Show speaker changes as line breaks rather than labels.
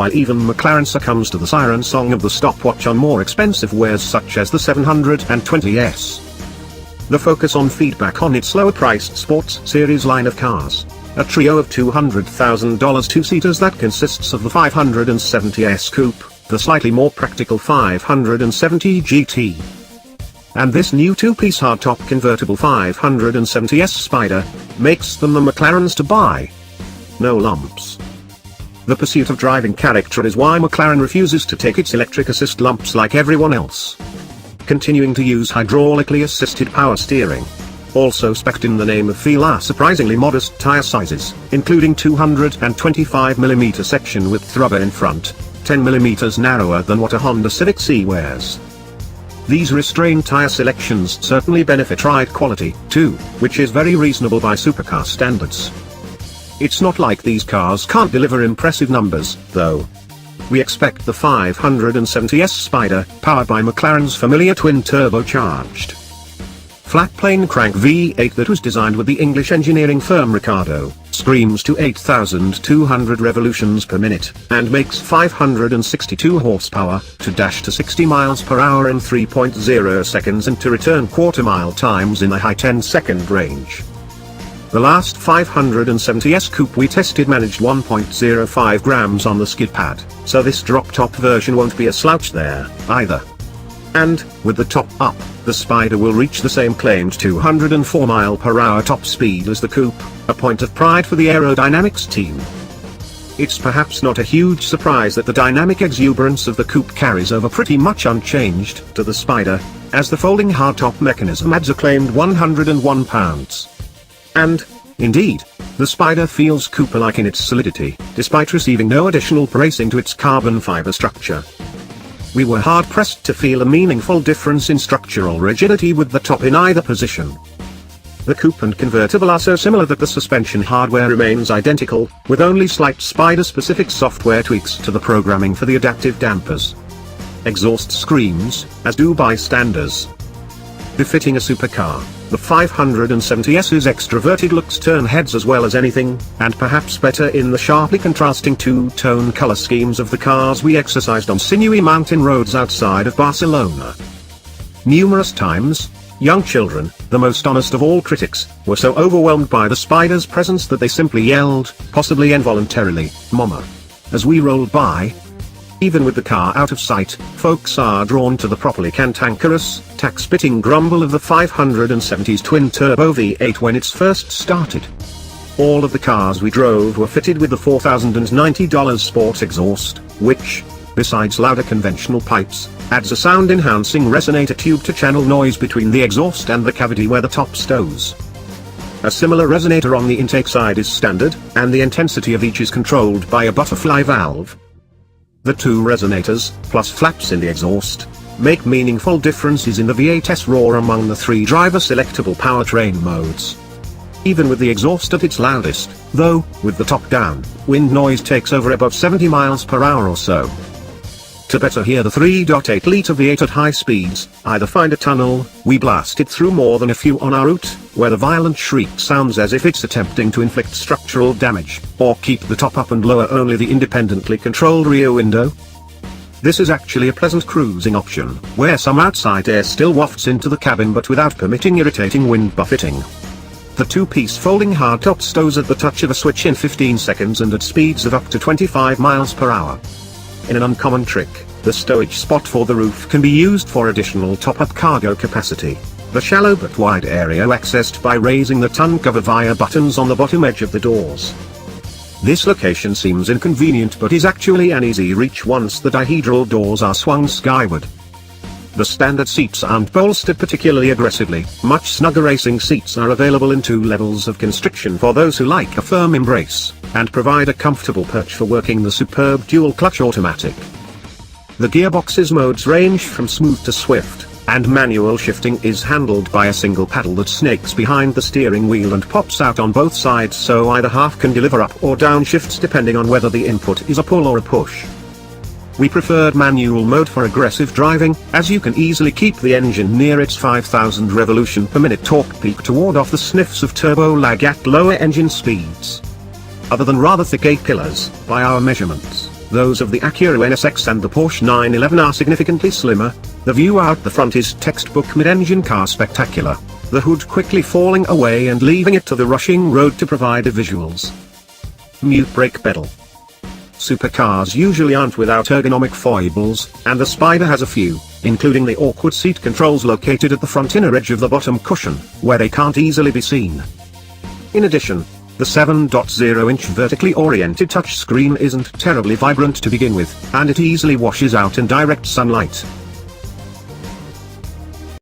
while even McLaren succumbs to the siren song of the stopwatch on more expensive wares such as the 720s. The focus on feedback on its lower-priced Sports Series line of cars, a trio of $200,000 two-seaters that consists of the 570s Coupe, the slightly more practical 570 GT, and this new two-piece hardtop convertible 570s Spider, makes them the McLarens to buy. No lumps. The pursuit of driving character is why McLaren refuses to take its electric assist lumps like everyone else, continuing to use hydraulically assisted power steering. Also spec'd in the name of feel are surprisingly modest tire sizes, including 225mm section width rubber in front, 10mm narrower than what a Honda Civic C wears. These restrained tire selections certainly benefit ride quality, too, which is very reasonable by supercar standards. It's not like these cars can't deliver impressive numbers, though. We expect the 570s Spider, powered by McLaren's familiar twin-turbocharged flat-plane crank V8 that was designed with the English engineering firm Ricardo, screams to 8,200 revolutions per minute, and makes 562 horsepower, to dash to 60 miles per hour in 3.0 seconds and to return quarter-mile times in the high 10-second range. The last 570s Coupe we tested managed 1.05 grams on the skid pad, so this drop-top version won't be a slouch there, either. And, with the top up, the Spider will reach the same claimed 204 mph top speed as the Coupe, a point of pride for the aerodynamics team. It's perhaps not a huge surprise that the dynamic exuberance of the Coupe carries over pretty much unchanged to the Spider, as the folding hardtop mechanism adds a claimed 101 pounds. And, indeed, the Spider feels Coupe-like in its solidity, despite receiving no additional bracing to its carbon fiber structure. We were hard-pressed to feel a meaningful difference in structural rigidity with the top in either position. The Coupe and convertible are so similar that the suspension hardware remains identical, with only slight Spider-specific software tweaks to the programming for the adaptive dampers. Exhaust screams, as do bystanders. Befitting a supercar, the 570s's extroverted looks turn heads as well as anything, and perhaps better in the sharply contrasting two-tone color schemes of the cars we exercised on sinewy mountain roads outside of Barcelona. Numerous times, young children, the most honest of all critics, were so overwhelmed by the Spider's presence that they simply yelled, possibly involuntarily, "Mama," as we rolled by. Even with the car out of sight, folks are drawn to the properly cantankerous, tack-spitting grumble of the 570's twin-turbo V8 when it's first started. All of the cars we drove were fitted with the $4,090 sport exhaust, which, besides louder conventional pipes, adds a sound-enhancing resonator tube to channel noise between the exhaust and the cavity where the top stows. A similar resonator on the intake side is standard, and the intensity of each is controlled by a butterfly valve. The two resonators, plus flaps in the exhaust, make meaningful differences in the V8's roar among the three driver selectable powertrain modes. Even with the exhaust at its loudest, though, with the top down, wind noise takes over above 70 miles per hour or so. To better hear the 3.8-litre V8 at high speeds, either find a tunnel, we blasted through more than a few on our route, where the violent shriek sounds as if it's attempting to inflict structural damage, or keep the top up and lower only the independently controlled rear window. This is actually a pleasant cruising option, where some outside air still wafts into the cabin but without permitting irritating wind buffeting. The two-piece folding hardtop stows at the touch of a switch in 15 seconds and at speeds of up to 25 miles per hour. In an uncommon trick, the stowage spot for the roof can be used for additional top-up cargo capacity, the shallow but wide area accessed by raising the tongue cover via buttons on the bottom edge of the doors. This location seems inconvenient but is actually an easy reach once the dihedral doors are swung skyward. The standard seats aren't bolstered particularly aggressively, much snugger racing seats are available in two levels of constriction for those who like a firm embrace, and provide a comfortable perch for working the superb dual-clutch automatic. The gearbox's modes range from smooth to swift, and manual shifting is handled by a single paddle that snakes behind the steering wheel and pops out on both sides so either half can deliver up or down shifts depending on whether the input is a pull or a push. We preferred manual mode for aggressive driving, as you can easily keep the engine near its 5,000 revolution per minute torque peak to ward off the sniffs of turbo lag at lower engine speeds. Other than rather thick A-pillars, by our measurements, Those of the Acura NSX and the Porsche 911 are significantly slimmer. The view out the front is textbook mid-engine car spectacular, the hood quickly falling away and leaving it to the rushing road to provide the visuals. Mute brake pedal. Supercars usually aren't without ergonomic foibles, and the Spider has a few, including the awkward seat controls located at the front inner edge of the bottom cushion, where they can't easily be seen. In addition, the 7.0-inch vertically oriented touchscreen isn't terribly vibrant to begin with, and it easily washes out in direct sunlight.